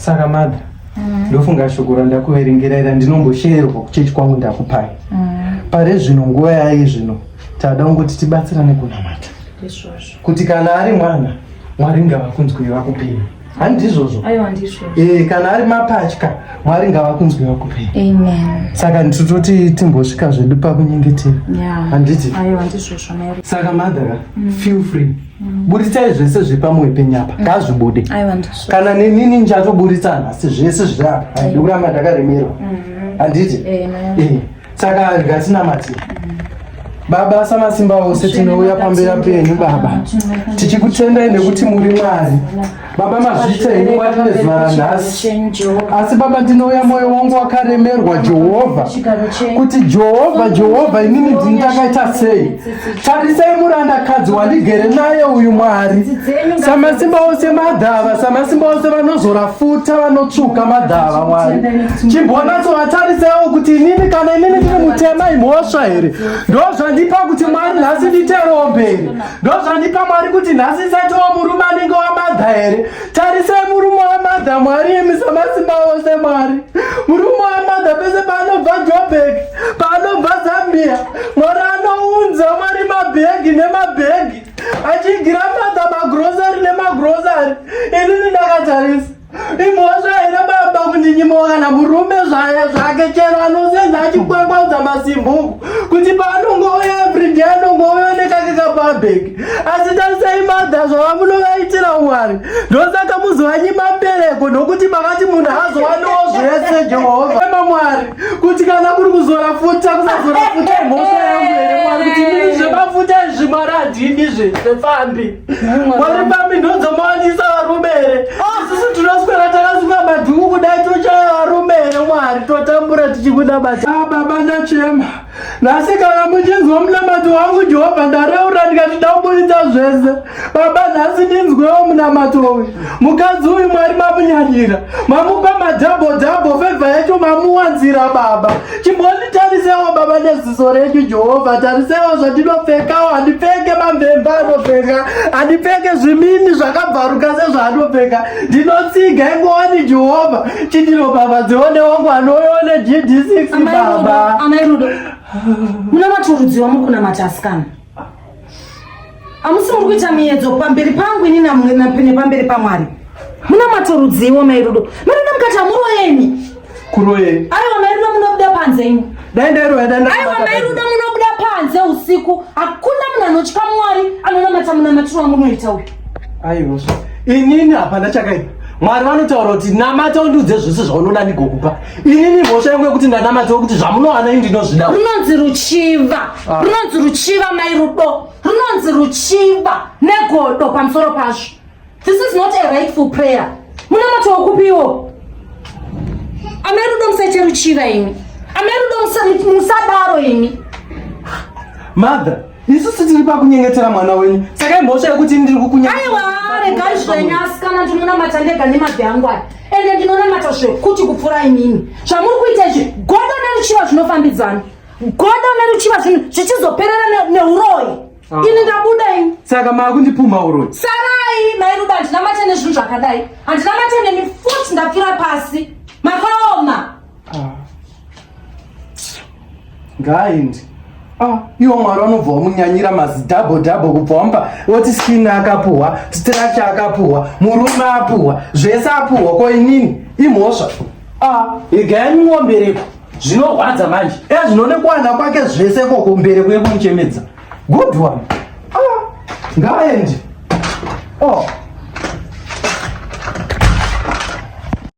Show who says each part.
Speaker 1: Saka madha. Ndofunga shoko randakuverengerera ndinombosherwa kuchechi kwangu ndakupai. Pare zvino nguva yayi zvino tada ngoti tibatsirane kunamata. Kuti kana ari mwana Mwari ngavakunzwe vakupei. Handizvozvo.
Speaker 2: Aiwa ndizvo.
Speaker 1: Kana ari mapatya Mwari ngavakunzwe vakupei.
Speaker 2: Amen.
Speaker 1: Saka nditoti timbosvika zvedu pakunyengetera. Handiti.
Speaker 2: Aiwa ndizvozvo Mwari.
Speaker 1: Saka madhara feel free. Buritsai zvese zvepamwe penyapa ngazvibude.
Speaker 2: Aiwa ndizvo.
Speaker 1: Kana nenini njatoburitsana asi zvese zvirapa. Ndikuramba ndakaremerwa. Handiti.
Speaker 2: Amen.
Speaker 1: Saka ngatinamati. Baba samasimba ose tinouya pamberi penyu Baba. Tichikutendai nekuti muri Mwari. Baba mazvitsei Mwari nezuva ranhasi. Asi Baba ndinouya moyo wangu wakaremerwa Jehovha. Kuti Jehovha inini ndini ndakaita sei. Tarisai murandakadzi wandigere naye uyu Mwari. Samasimba ose madhava, samasimba ose vanozora futa vanotsvuka madhava Mwari. Chimbonatsoatarisaiwo kuti inini kana inini ndiri mutema imhosva here. Ndozvandipa kuti Mwari nhasi nditerowo mberi. Ndozvandipa Mwari kuti nhasi isatiwo murume anenge wamadha here. Tarisai murume wamadha Mwari imi samasimba ose Mwari. Murume wamadha pese paanobva Joburg, paanobva Zambia. Mwari anounza Mwari mabhegi nemabhegi. Achigira madha magrosari nemagrosari. Inini ndakatarisa. Imhosva here Baba kundinyimoka kana murume zvake chero anosenza achikwekwadza masimbuku kuti paanongouya everyday anongooneka kakapabhegi. Asi tarisai madha zvavamunovaitira Mwari. Ndosaka muzovanyima mbereko nokuti makati munhu azowanawo zvese Jehovha. Mwari kuti kana kuri kuzora futa kusazora futa imhosva yangu here Mwari kuti ndini zvemafuta izvi Mwari handini zvefambi. Mwari pambi ndonzomawandisa varume here. Isusu tinoswera takasunga madhuku kudai tochaya varume here Mwari totambura tichikudabata. Baba ndachema. Nhasi kana muchinzwa munamato wangu Jehovha ndareura ndikati ndakuburitsa zvese. Baba nhasi ndinzwewo munamato uyu. Mukadzi uyu Mwari mamunyanyira. Mamupa madhabho fevha yacho mamuwanzira Baba. Chimbonditarisewo Baba neziso renyu Jehovha. Tarisewo zvandinopfekawo. Handipfeke mamvemba anopfeka. Handipfeke zvimini zvakabvaruka sezvaanopfeka. Ndinotsiga ingowani Jehovha. Chindino Baba dzione wangu anoione GD6 Baba.
Speaker 2: Amairudo. Muna maturudziwa mukunamata asikana. Amusi muri kuita miedzo pamberi pangu ini napene pamberi paMwari. Muna maturudziwa Mairudo. Mairudo mukati muroyeni.
Speaker 1: Kuroyeni.
Speaker 2: Aiwa Mairudo munobuda panze imi.
Speaker 1: Daendero yadanda.
Speaker 2: Aiwa Mairudo munobuda panze usiku. Hakuna munhu anotya Mwari anonamata munamatiro munoita uyu.
Speaker 1: Aiwa. Inini hapana chakaipa. Mwari vanotaura kuti namata undudze zvese zvaunoda ndigokupa. Inini mhosva yangu yekuti ndanamata kuti zvamunowana ini ndinozvida.
Speaker 2: Runonzi ruchiva. Runonzi ruchiva Mairudo. Runonzi ruchiva negodo pamusoro pazvo. This is not a rightful prayer. Munamata wokupiwo. Amairudo musaite ruchiva imi. Amairudo musadaro imi.
Speaker 1: Mother, isusu tiri pakunyengetera mwana wenyu. Saka mhosva yekuti ndiri kukunyengetera.
Speaker 2: Aiwa, regai zvenyu asikana ndinonamata ndega nemabvi angu aya. Ende ndinonamata zvekuti kupfuura inini. Zvamuri kuita izvi, godo neruchiva zvinofambidzana. Godo neruchiva zvichizoperera neuroyi. Ini ndabuda ini.
Speaker 1: Saka makundipuma uroyi.
Speaker 2: Sarai Mairudo handinamate nezvinhu zvakadai. Handinamate nemifuti ndapfira pasi. Makaoma.
Speaker 1: Ngaindi. Iwo Mwari vanobva vamunyanyira mazidhabho kubva wamba woti skin akapuhwa, structure akapuhwa, murume apuhwa, zvese apuhwa ko inini imhosva. Igai muombereko zvinorwadza manje. Zvinonekwana kwake zvese koko mbereko yekumuchemedza. Good one. Ngaendi.